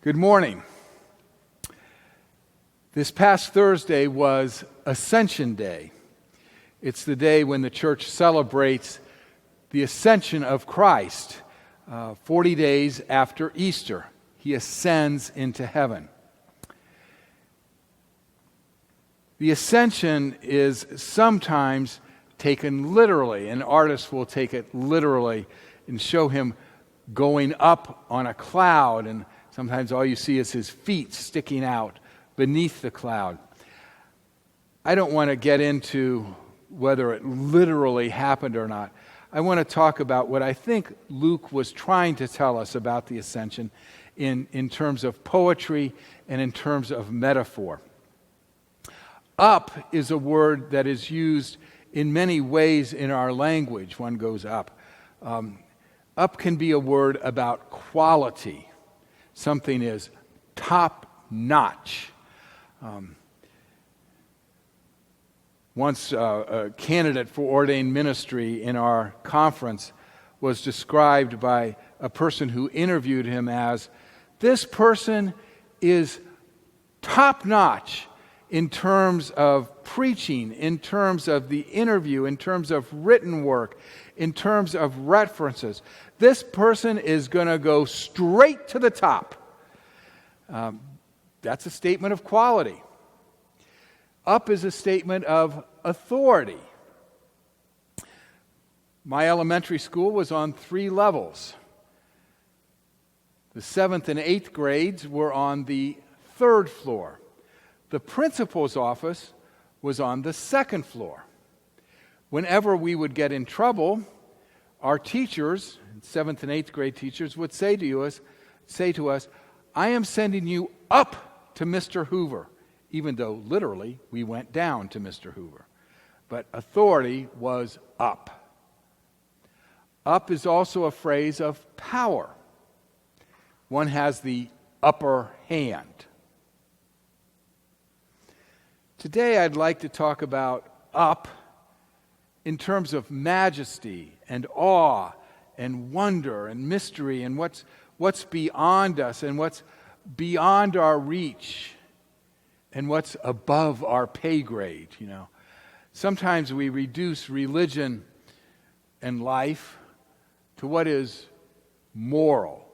Good morning. This past Thursday was Ascension Day. It's the day when the church celebrates the ascension of Christ, 40 days after Easter. He ascends into heaven. The ascension is sometimes taken literally, and artists will take it literally and show him going up on a cloud, and sometimes all you see is his feet sticking out beneath the cloud. I don't want to get into whether it literally happened or not. I want to talk about what I think Luke was trying to tell us about the ascension in terms of poetry and in terms of metaphor. Up is a word that is used in many ways in our language. One goes up. Up can be a word about quality. Something is top-notch. Once a candidate for ordained ministry in our conference was described by a person who interviewed him as, this person is top-notch in terms of preaching, in terms of the interview, in terms of written work, in terms of references. This person is going to go straight to the top. That's a statement of quality. Up is a statement of authority. My elementary school was on 3 levels. The 7th and 8th grades were on the 3rd floor. The principal's office was on the 2nd floor. Whenever we would get in trouble, our teachers, 7th and 8th grade teachers, would say to us, I am sending you up to Mr. Hoover, even though literally we went down to Mr. Hoover. But authority was up. Up is also a phrase of power. One has the upper hand. Today I'd like to talk about up in terms of majesty and awe and wonder and mystery and what's beyond us and what's beyond our reach and what's above our pay grade, Sometimes we reduce religion and life to what is moral,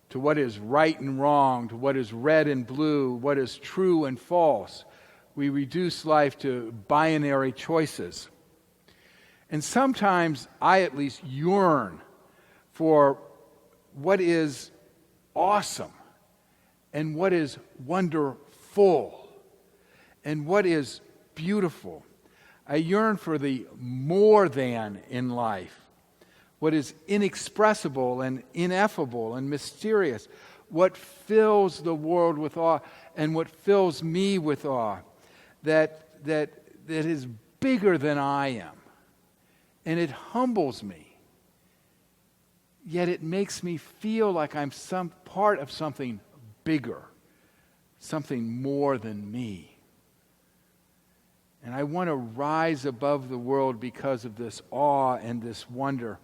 to what is right and wrong, to what is red and blue, what is true and false. We reduce life to binary choices. And sometimes I at least yearn for what is awesome and what is wonderful and what is beautiful. I yearn for the more than in life, what is inexpressible and ineffable and mysterious, what fills the world with awe and what fills me with awe, that is bigger than I am. And it humbles me. Yet it makes me feel like I'm some part of something bigger, something more than me. And I want to rise above the world because of this awe and this wonder.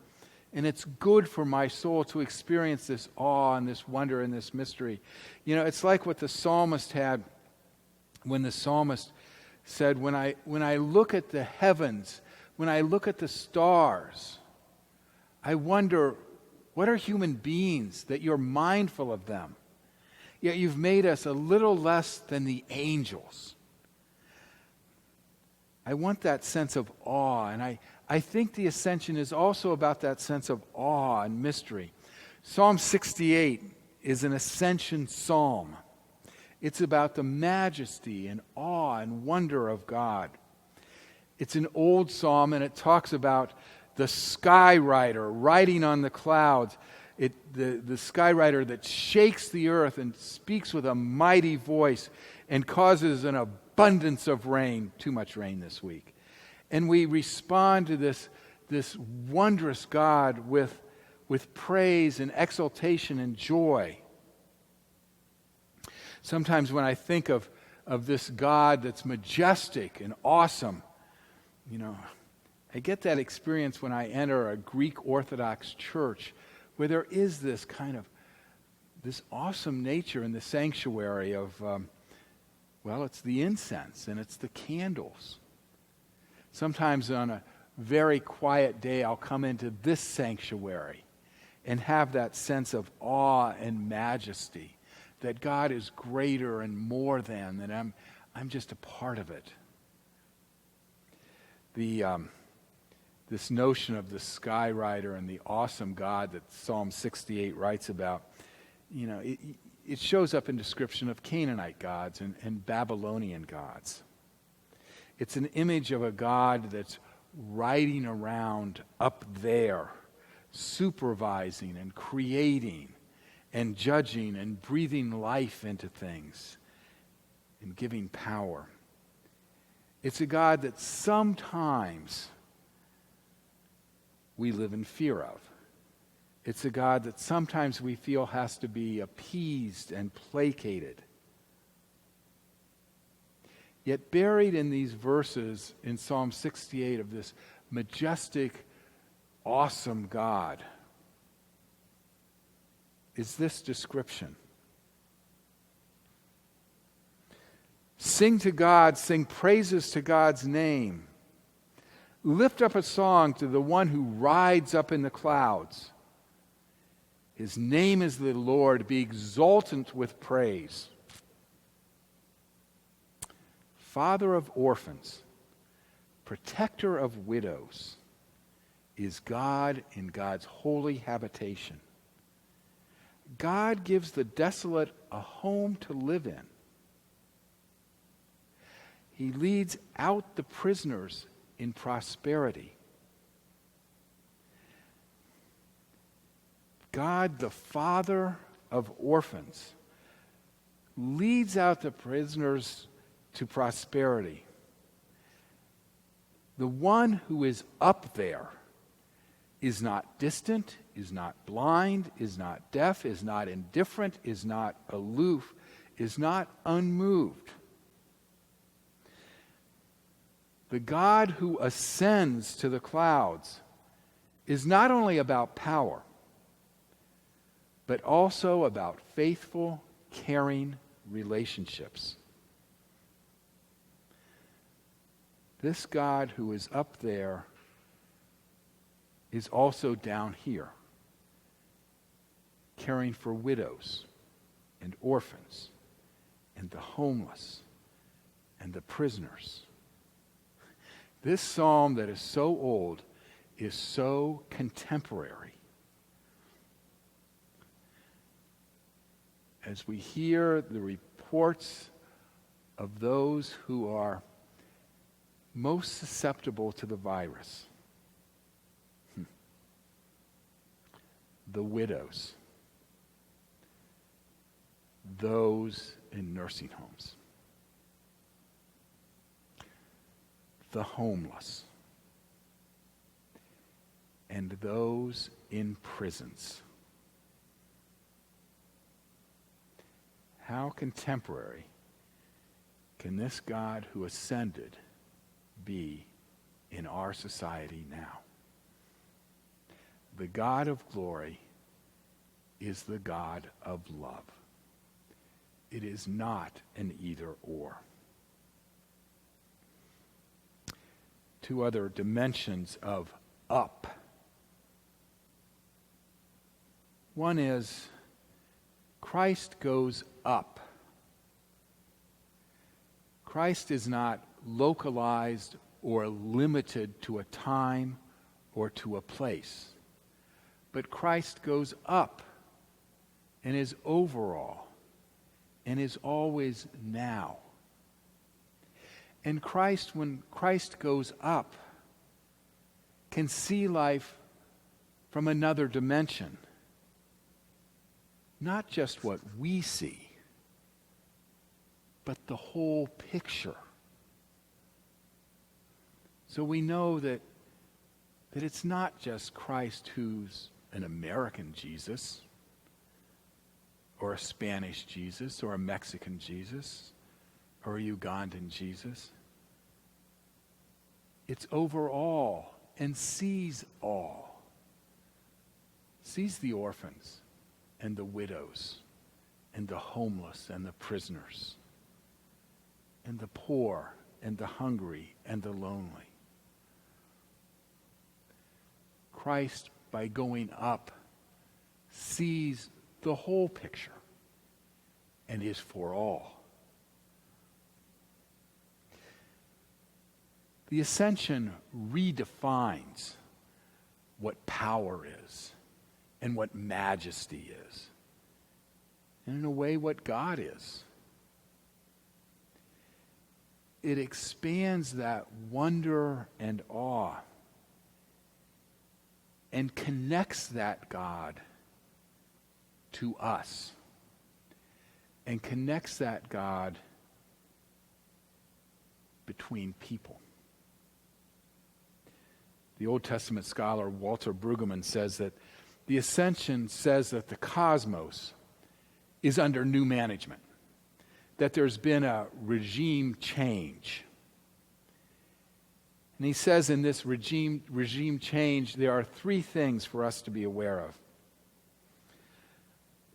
And it's good for my soul to experience this awe and this wonder and this mystery. It's like what the psalmist had when the psalmist said, when I look at the heavens, when I look at the stars, I wonder, what are human beings that you're mindful of them? Yet you've made us a little less than the angels. I want that sense of awe, and I think the ascension is also about that sense of awe and mystery. Psalm 68 is an ascension psalm. It's about the majesty and awe and wonder of God. It's an old psalm, and it talks about the skyrider riding on the clouds, the skyrider that shakes the earth and speaks with a mighty voice and causes an abundance of rain, too much rain this week. And we respond to this wondrous God with praise and exultation and joy. Sometimes when I think of this God that's majestic and awesome, I get that experience when I enter a Greek Orthodox church where there is this kind of this awesome nature in the sanctuary of, it's the incense and it's the candles. Sometimes on a very quiet day, I'll come into this sanctuary and have that sense of awe and majesty, that God is greater and more than, that I'm just a part of it. This notion of the sky rider and the awesome God that Psalm 68 writes about, it shows up in description of Canaanite gods and Babylonian gods. It's an image of a God that's riding around up there, supervising and creating and judging and breathing life into things and giving power. It's a God that sometimes we live in fear of. It's a God that sometimes we feel has to be appeased and placated. Yet buried in these verses in Psalm 68 of this majestic, awesome God is this description. Sing to God, sing praises to God's name. Lift up a song to the one who rides up in the clouds. His name is the Lord. Be exultant with praise. Father of orphans, protector of widows, is God in God's holy habitation. God gives the desolate a home to live in. He leads out the prisoners in prosperity. God, the Father of orphans, leads out the prisoners to prosperity. The one who is up there is not distant, is not blind, is not deaf, is not indifferent, is not aloof, is not unmoved. The God who ascends to the clouds is not only about power, but also about faithful, caring relationships. This God who is up there is also down here, caring for widows and orphans and the homeless and the prisoners. This psalm that is so old is so contemporary. As we hear the reports of those who are most susceptible to the virus, the widows, those in nursing homes, the homeless, and those in prisons. How contemporary can this God who ascended be in our society now? The God of glory is the God of love. It is not an either-or. Two other dimensions of up. One is Christ goes up. Christ is not localized or limited to a time or to a place, but Christ goes up and is overall and is always now. And Christ, when Christ goes up, can see life from another dimension. Not just what we see, but the whole picture. So we know that it's not just Christ who's an American Jesus, or a Spanish Jesus, or a Mexican Jesus, or a Ugandan Jesus. It's overall and sees all. Sees the orphans and the widows and the homeless and the prisoners and the poor and the hungry and the lonely. Christ, by going up, sees the whole picture and is for all. The ascension redefines what power is and what majesty is, and in a way what God is. It expands that wonder and awe and connects that God to us and connects that God between people. The Old Testament scholar Walter Brueggemann says that the ascension says that the cosmos is under new management, that there's been a regime change. And he says in this regime change, there are three things for us to be aware of.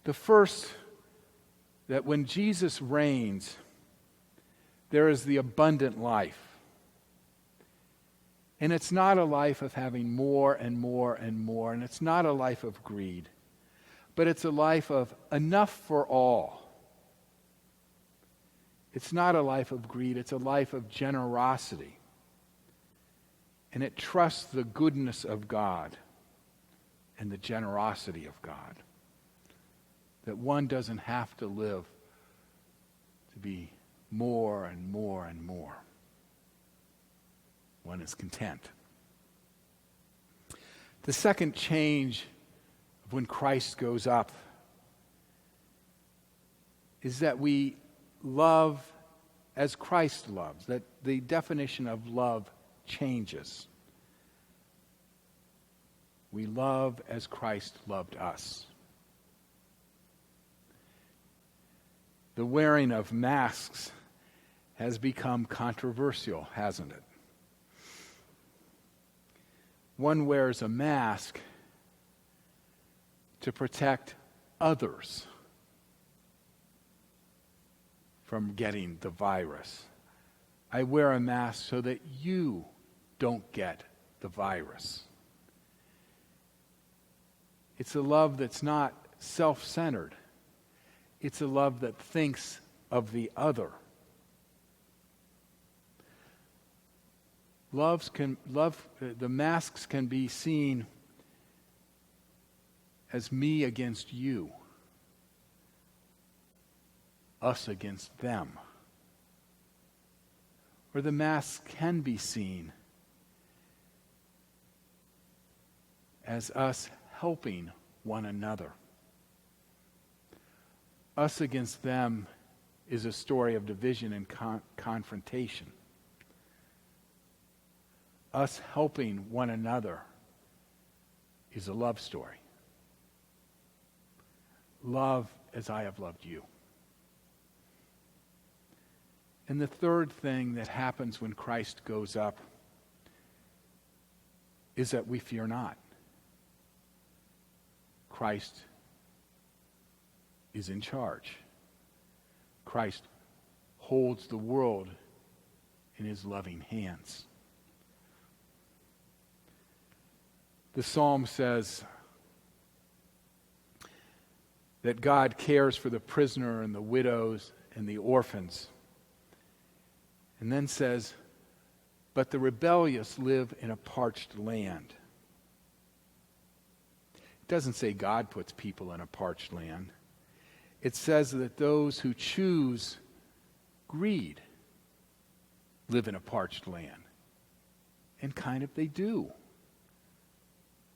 The first, that when Jesus reigns, there is the abundant life. And it's not a life of having more and more and more, and it's not a life of greed, but it's a life of enough for all. It's not a life of greed, it's a life of generosity. And it trusts the goodness of God and the generosity of God. That one doesn't have to live to be more and more and more. One is content. The second change of when Christ goes up is that we love as Christ loves, that the definition of love changes. We love as Christ loved us. The wearing of masks has become controversial, hasn't it? One wears a mask to protect others from getting the virus. I wear a mask so that you don't get the virus. It's a love that's not self-centered. It's a love that thinks of the other. The masks can be seen as me against you, us against them. Or the masks can be seen as us helping one another. Us against them is a story of division and confrontation. Us helping one another is a love story. Love as I have loved you. And the third thing that happens when Christ goes up is that we fear not. Christ is in charge. Christ holds the world in his loving hands. The psalm says that God cares for the prisoner and the widows and the orphans. And then says, but the rebellious live in a parched land. It doesn't say God puts people in a parched land. It says that those who choose greed live in a parched land. And kind of they do.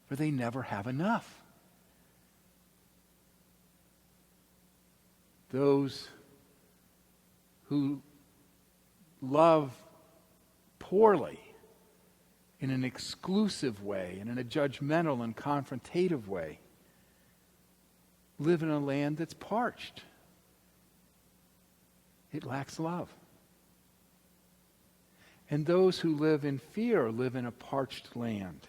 For they never have enough. Those who love poorly in an exclusive way and in a judgmental and confrontative way live in a land that's parched. It lacks love. And those who live in fear live in a parched land.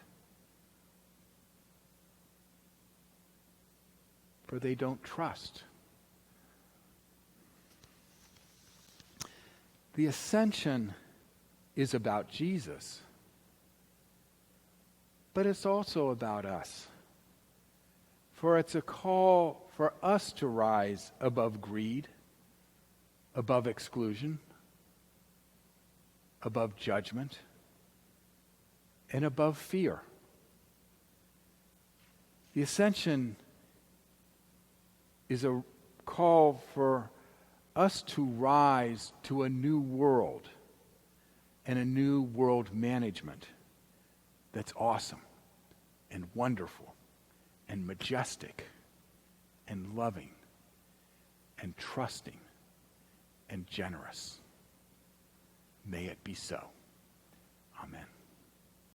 For they don't trust. The ascension is about Jesus, but it's also about us. For it's a call for us to rise above greed, above exclusion, above judgment, and above fear. The ascension is a call for us to rise to a new world and a new world management that's awesome and wonderful and majestic and loving and trusting and generous. May it be so. Amen.